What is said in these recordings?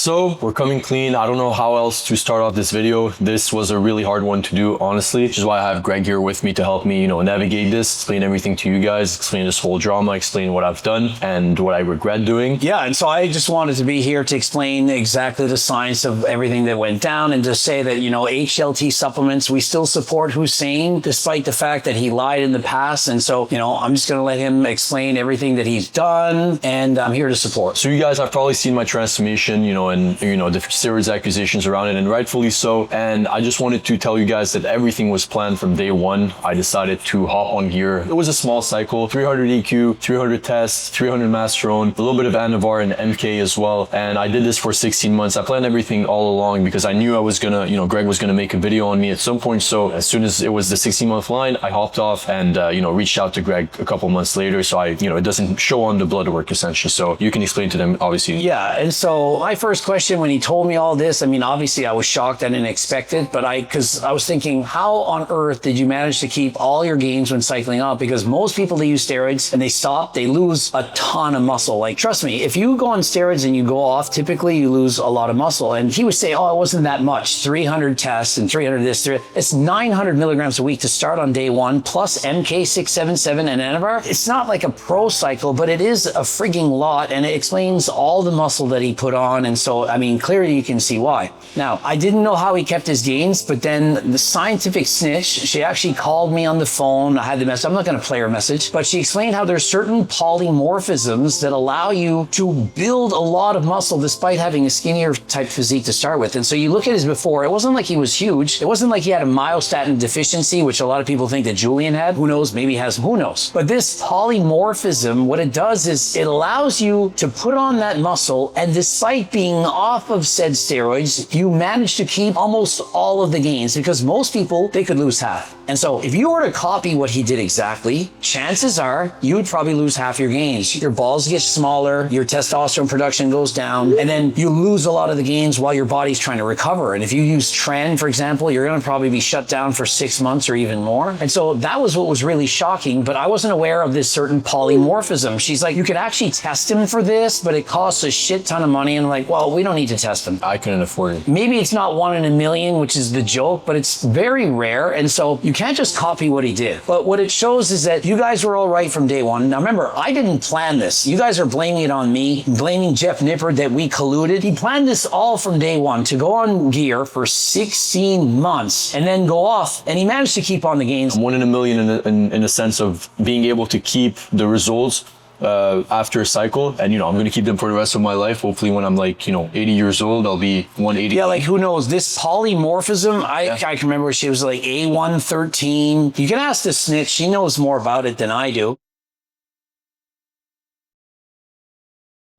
So we're coming clean. I don't know how else to start off this video. This was a really hard one to do, honestly, which is why I have Greg here with me to help me, navigate this, explain everything to you guys, explain this whole drama, explain what I've done and what I regret doing. Yeah, and so I just wanted to be here to explain exactly the science of everything that went down and to say that, HLT supplements, we still support Hussein despite the fact that he lied in the past. And so, I'm just going to let him explain everything that he's done, and I'm here to support. So you guys have probably seen my transformation, and the steroids accusations around it, and rightfully so. And I just wanted to tell you guys that everything was planned from day one. I decided to hop on gear. It was a small cycle, 300 EQ, 300 tests, 300 masterone, a little bit of Anavar and MK as well. And I did this for 16 months. I planned everything all along because I knew I was gonna, Greg was gonna make a video on me at some point. So as soon as it was the 16-month line, I hopped off and, reached out to Greg a couple months later. So it doesn't show on the blood work essentially. So you can explain to them, obviously. Yeah, and so my first question when he told me all this, obviously I was shocked. I didn't expect it, but because I was thinking, how on earth did you manage to keep all your gains when cycling up? Because most people that use steroids and they stop, they lose a ton of muscle. Like, trust me, if you go on steroids and you go off, typically you lose a lot of muscle. And he would say, oh, it wasn't that much, 300 tests and 300 this, 300. It's 900 milligrams a week to start on day one, plus MK677 and Anavar. It's not like a pro cycle, but it is a frigging lot, and it explains all the muscle that he put on. And so, clearly you can see why. Now, I didn't know how he kept his gains, but then the scientific snitch, she actually called me on the phone. I had the message. I'm not going to play her message, but she explained how there's certain polymorphisms that allow you to build a lot of muscle despite having a skinnier type physique to start with. And so you look at his before, it wasn't like he was huge. It wasn't like he had a myostatin deficiency, which a lot of people think that Julian had. Who knows? Maybe he has, who knows? But this polymorphism, what it does is it allows you to put on that muscle, and despite being off of said steroids, you manage to keep almost all of the gains, because most people, they could lose half. And so if you were to copy what he did exactly, chances are you would probably lose half your gains. Your balls get smaller, your testosterone production goes down, and then you lose a lot of the gains while your body's trying to recover. And if you use Tren, for example, you're going to probably be shut down for 6 months or even more. And so that was what was really shocking, but I wasn't aware of this certain polymorphism. She's like, you could actually test him for this, but it costs a shit ton of money. And I'm like, well, we don't need to test him. I couldn't afford it. Maybe it's not 1 in a million, which is the joke, but it's very rare. And so you can't just copy what he did. But what it shows is that you guys were all right from day one. Now remember, I didn't plan this. You guys are blaming it on me, blaming Jeff Nippard that we colluded. He planned this all from day one, to go on gear for 16 months and then go off. And he managed to keep on the gains. 1 in a million in the sense of being able to keep the results after a cycle, and I'm going to keep them for the rest of my life. Hopefully when I'm 80 years old, I'll be 180. Yeah, who knows? This polymorphism, I can remember she was like A113. You can ask the snitch. She knows more about it than I do.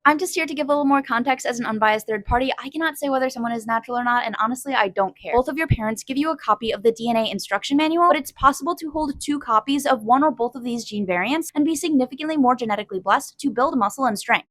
I'm just here to give a little more context as an unbiased third party. I cannot say whether someone is natural or not, and honestly, I don't care. Both of your parents give you a copy of the DNA instruction manual, but it's possible to hold 2 copies of one or both of these gene variants and be significantly more genetically blessed to build muscle and strength.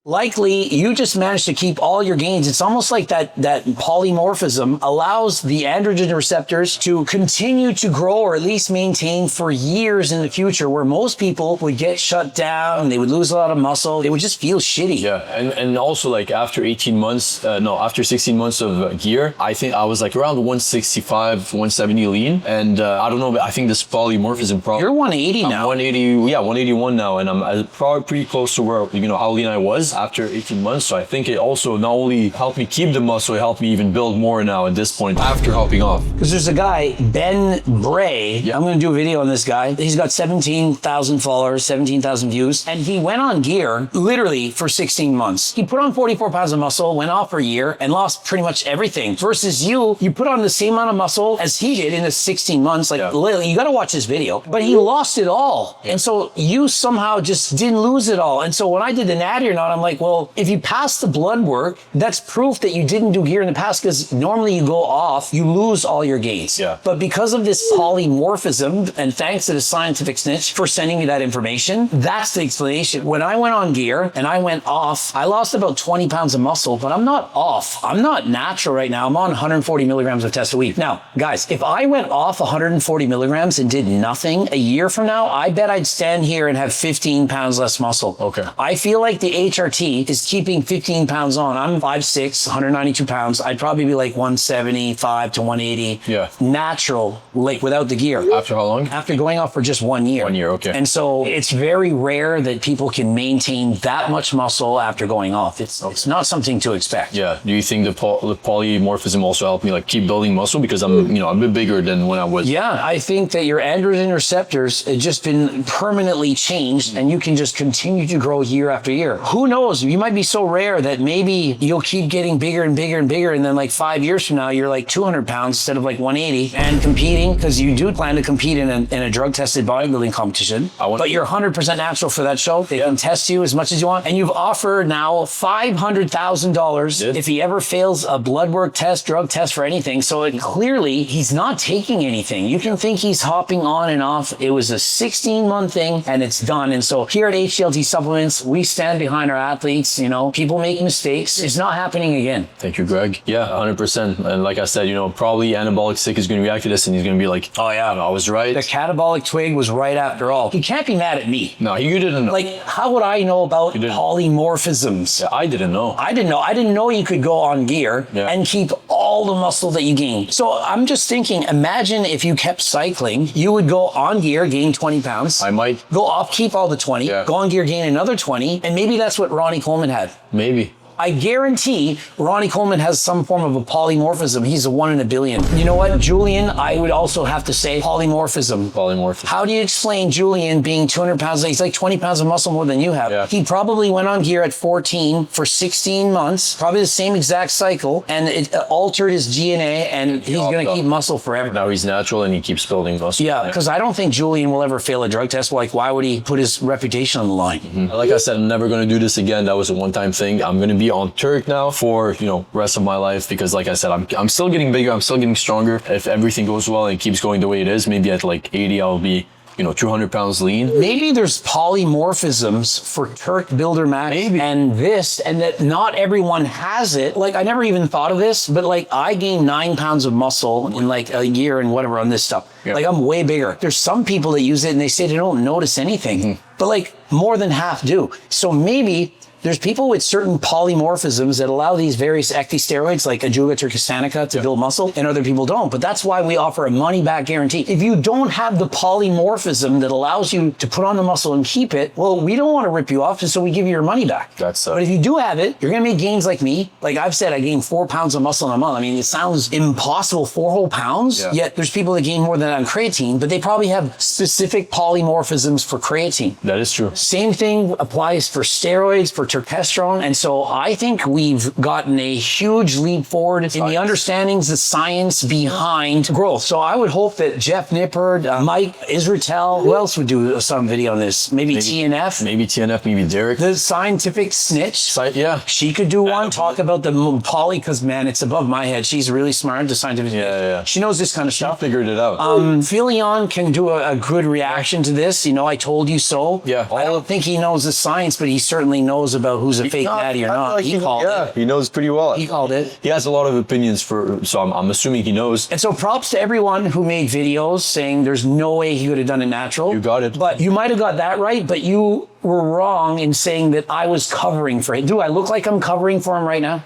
Likely, you just managed to keep all your gains. It's almost like that polymorphism allows the androgen receptors to continue to grow, or at least maintain for years in the future, where most people would get shut down, they would lose a lot of muscle, they would just feel shitty. Yeah, and also after 18 months, after 16 months of gear, I think I was around 165, 170 lean, and I don't know, but I think this polymorphism problem. You're 180 now. 180, yeah, 181 now, and I'm probably pretty close to where, how lean I was after 18 months. So I think it also not only helped me keep the muscle, it helped me even build more now at this point after hopping off. Because there's a guy, Ben Bray. Yeah. I'm going to do a video on this guy. He's got 17,000 followers, 17,000 views, and he went on gear literally for 16 months. He put on 44 pounds of muscle, went off for a year, and lost pretty much everything. Versus you put on the same amount of muscle as he did in the 16 months. Literally, you got to watch this video. But he lost it all. And so you somehow just didn't lose it all. And so when I did the natty or not, I'm like, well, if you pass the blood work, that's proof that you didn't do gear in the past, because normally you go off, you lose all your gains. Yeah. But because of this polymorphism, and thanks to the scientific snitch for sending me that information, that's the explanation. When I went on gear and I went off, I lost about 20 pounds of muscle, but I'm not off. I'm not natural right now. I'm on 140 milligrams of test a week. Now, guys, if I went off 140 milligrams and did nothing a year from now, I bet I'd stand here and have 15 pounds less muscle. Okay. I feel like the HRT guarantee is keeping 15 pounds on. I'm 5'6", 192 pounds. I'd probably be like 175 to 180. Yeah. Natural, like without the gear. After how long? After going off for just 1 year. 1 year, okay. And so it's very rare that people can maintain that much muscle after going off. It's not something to expect. Yeah. Do you think the polymorphism also helped me like keep building muscle because I'm a bit bigger than when I was? Yeah, I think that your androgen receptors have just been permanently changed, and you can just continue to grow year after year. Who knows? You might be so rare that maybe you'll keep getting bigger and bigger and bigger, and then like 5 years from now, you're like 200 pounds instead of like 180, and competing, because you do plan to compete in a drug-tested bodybuilding competition. But you're 100% natural for that show. They can test you as much as you want, and you've offered now $500,000 if he ever fails a blood work test, drug test for anything. So clearly, he's not taking anything. You can think he's hopping on and off. It was a 16-month thing, and it's done. And so here at HLT Supplements, we stand behind our athletes. You know, people make mistakes. It's not happening again. Thank you, Greg. Yeah, 100%. And like I said, you know, probably anabolic sick is going to react to this, and he's going to be like, oh yeah, I was right. The catabolic twig was right after all. He can't be mad at me. No, you didn't know. Like, how would I know about polymorphisms? Yeah, I didn't know. I didn't know you could go on gear and keep all the muscle that you gain. So I'm just thinking, imagine if you kept cycling, you would go on gear, gain 20 pounds. I might. Go off, keep all the 20, go on gear, gain another 20, and maybe that's what Ronnie Coleman had. Maybe. I guarantee Ronnie Coleman has some form of a polymorphism. He's a 1 in a billion. You know what, Julian, I would also have to say polymorphism. Polymorphism. How do you explain Julian being 200 pounds? He's like 20 pounds of muscle more than you have. Yeah. He probably went on gear at 14 for 16 months, probably the same exact cycle, and it altered his DNA, and he's going to keep muscle forever. Now he's natural and he keeps building muscle. Yeah, because I don't think Julian will ever fail a drug test. Like, why would he put his reputation on the line? Mm-hmm. Like I said, I'm never going to do this again. That was a one-time thing. I'm going to be on Turk now for, you know, rest of my life, because like I said, I'm still getting bigger, I'm still getting stronger. If everything goes well and keeps going the way it is, maybe at like 80 I'll be, you know, 200 pounds lean. Maybe there's polymorphisms for Turk Builder Max and this, and that not everyone has it. Like, I never even thought of this, but like I gained 9 pounds of muscle in like a year and whatever on this stuff. Yeah. Like, I'm way bigger. There's some people that use it and they say they don't notice anything, but like more than half do. So maybe there's people with certain polymorphisms that allow these various ecdysteroids like Ajuga turkestanica to build muscle, and other people don't. But that's why we offer a money-back guarantee. If you don't have the polymorphism that allows you to put on the muscle and keep it, well, we don't want to rip you off, and so we give you your money back. But if you do have it, you're going to make gains like me. Like I've said, I gained 4 pounds of muscle in a month. I mean, it sounds impossible, 4 whole pounds. Yet there's people that gain more than that on creatine, but they probably have specific polymorphisms for creatine. That is true. Same thing applies for steroids, for testosterone. And so I think we've gotten a huge leap forward in the understandings, the science behind growth. So I would hope that Jeff Nippard, Mike Israetel, who else would do some video on this? Maybe TNF? Maybe TNF, maybe Derek. The scientific snitch. Yeah. She could do one, talk about the poly, because man, it's above my head. She's really smart, the scientific snitch. She knows this kind of stuff. Figured it out. Philion can do a good reaction to this. You know, I told you so. Yeah. I don't think he knows the science, but he certainly knows about who's a fake natty or not. Like he called it. He knows pretty well. He called it. He has a lot of opinions so I'm assuming he knows. And so props to everyone who made videos saying there's no way he could have done it natural. You got it. But you might have got that right, but you were wrong in saying that I was covering for it. Do I look like I'm covering for him right now?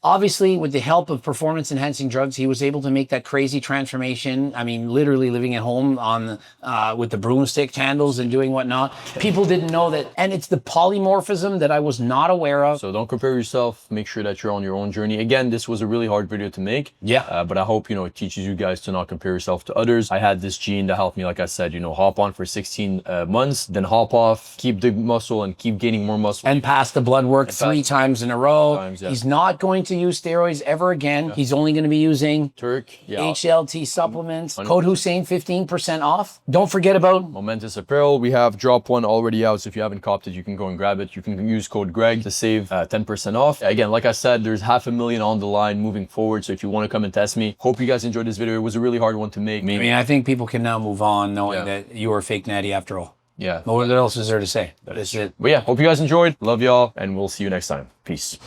Obviously, with the help of performance-enhancing drugs, he was able to make that crazy transformation. I mean, literally living at home on with the broomstick candles and doing whatnot. People didn't know that. And it's the polymorphism that I was not aware of. So don't compare yourself. Make sure that you're on your own journey. Again, this was a really hard video to make. But I hope, you know, it teaches you guys to not compare yourself to others. I had this gene that helped me, like I said, you know, hop on for 16 months, then hop off, keep the muscle and keep gaining more muscle. And pass the blood work 3 times in a row. He's not going to use steroids ever again. He's only going to be using Turk, HLT supplements. Code Hussein, 15% off. Don't forget about Momentous Apparel. We have drop 1 already out, so if you haven't copped it, you can go and grab it. You can use code Greg to save 10% off. Again, like I said, there's 500,000 on the line moving forward, so if you want to come and test me, hope you guys enjoyed this video. It was a really hard one to make. I mean, I think people can now move on knowing that you were a fake natty after all. Yeah. What else is there to say? That is it. But yeah, hope you guys enjoyed. Love y'all, and we'll see you next time. Peace.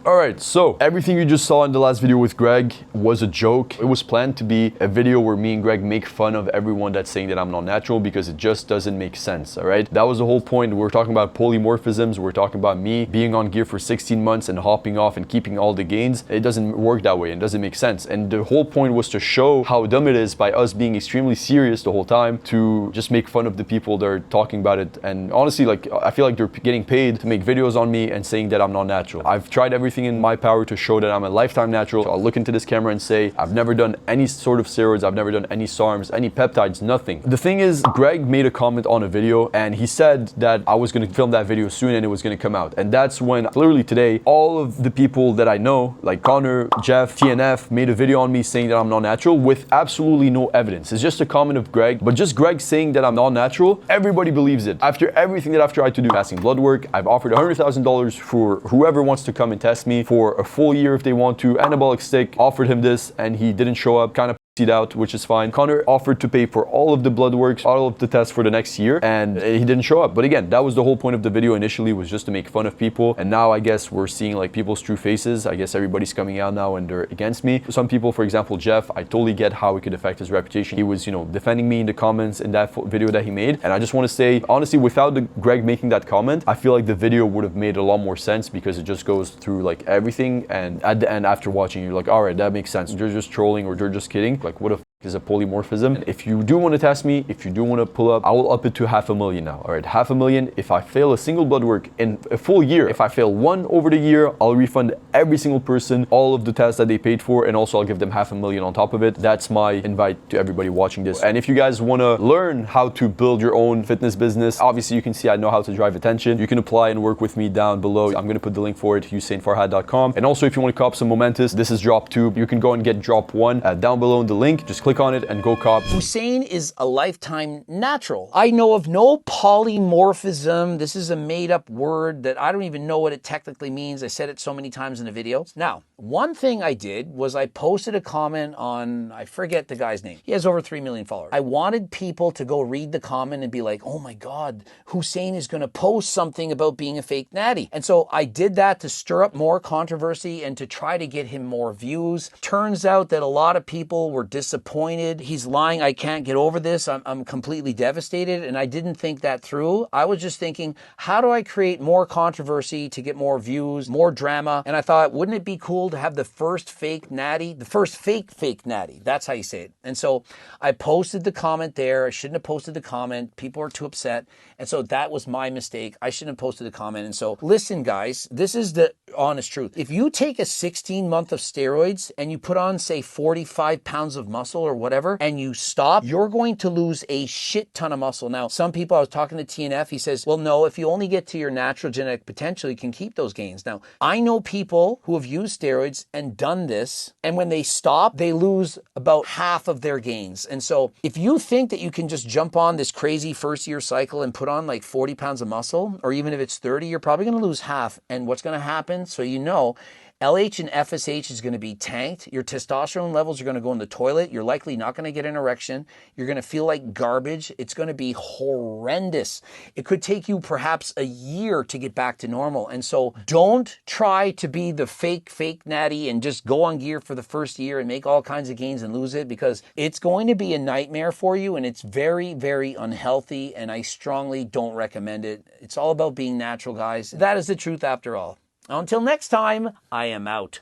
All right, so everything you just saw in the last video with Greg was a joke. It was planned to be a video where me and Greg make fun of everyone that's saying that I'm not natural, because it just doesn't make sense, all right? That was the whole point. We're talking about polymorphisms. We're talking about me being on gear for 16 months and hopping off and keeping all the gains. It doesn't work that way. It doesn't make sense. And the whole point was to show how dumb it is by us being extremely serious the whole time to just make fun of the people that are talking about it. And honestly, like, I feel like they're getting paid to make videos on me and saying that I'm not natural. I've tried everything in my power to show that I'm a lifetime natural. So I'll look into this camera and say, I've never done any sort of steroids, I've never done any SARMs, any peptides, nothing. The thing is, Greg made a comment on a video and he said that I was gonna film that video soon and it was gonna come out. And that's when, literally today, all of the people that I know, like Connor, Jeff, TNF, made a video on me saying that I'm not natural with absolutely no evidence. It's just a comment of Greg, but just Greg saying that I'm not natural, everybody believes it. After everything that I've tried to do, fasting blood work, I've offered $100,000 for whoever wants to come and test me for a full year if they want to. Anabolic stick, offered him this and he didn't show up, kind of out, which is fine. Connor offered to pay for all of the blood works, all of the tests for the next year, and he didn't show up. But again, that was the whole point of the video initially, was just to make fun of people. And now I guess we're seeing like people's true faces. I guess everybody's coming out now and they're against me. Some people, for example, Jeff, I totally get how it could affect his reputation. He was, you know, defending me in the comments in that video that he made. And I just want to say, honestly, without Greg making that comment, I feel like the video would have made a lot more sense, because it just goes through like everything. And at the end, after watching, you're like, all right, that makes sense. They're just trolling or they're just kidding. Like, what is a polymorphism. If you do want to test me, if you do want to pull up, I will up it to $500,000 now. All right, $500,000. If I fail a single blood work in a full year, if I fail one over the year, I'll refund every single person all of the tests that they paid for, and also I'll give them $500,000 on top of it. That's my invite to everybody watching this. And if you guys want to learn how to build your own fitness business, obviously you can see I know how to drive attention. You can apply and work with me down below. I'm going to put the link for it, HusseinFarhad.com. And also, if you want to cop some Momentous, this is drop 2. You can go and get drop 1 down below in the link. Just click on it and go cop. Hussein is a lifetime natural. I know of no polymorphism. This is a made-up word that I don't even know what it technically means. I said it so many times in the video. Now, one thing I did was I posted a comment on, I forget the guy's name. He has over 3 million followers. I wanted people to go read the comment and be like, oh my God, Hussein is going to post something about being a fake natty. And so I did that to stir up more controversy and to try to get him more views. Turns out that a lot of people were disappointed. He's lying. I can't get over this. I'm completely devastated. And I didn't think that through. I was just thinking, how do I create more controversy to get more views, more drama? And I thought, wouldn't it be cool to have the first fake natty, the first fake natty? That's how you say it. And so I posted the comment there. I shouldn't have posted the comment. People are too upset. And so that was my mistake. I shouldn't have posted the comment. And so listen, guys, this is the honest truth. If you take a 16-month of steroids and you put on, say, 45 pounds of muscle or whatever, and you stop, you're going to lose a shit ton of muscle. Now, some people, I was talking to TNF, he says, well, no, if you only get to your natural genetic potential, you can keep those gains. Now, I know people who have used steroids and done this, and when they stop, they lose about half of their gains. And so if you think that you can just jump on this crazy first year cycle and put on like 40 pounds of muscle, or even if it's 30, you're probably going to lose half. And what's going to happen, so you know, LH and FSH is going to be tanked. Your testosterone levels are going to go in the toilet. You're likely not going to get an erection. You're going to feel like garbage. It's going to be horrendous. It could take you perhaps a year to get back to normal. And so don't try to be the fake natty and just go on gear for the first year and make all kinds of gains and lose it, because it's going to be a nightmare for you, and it's very, very unhealthy, and I strongly don't recommend it. It's all about being natural, guys. That is the truth after all. Until next time, I am out.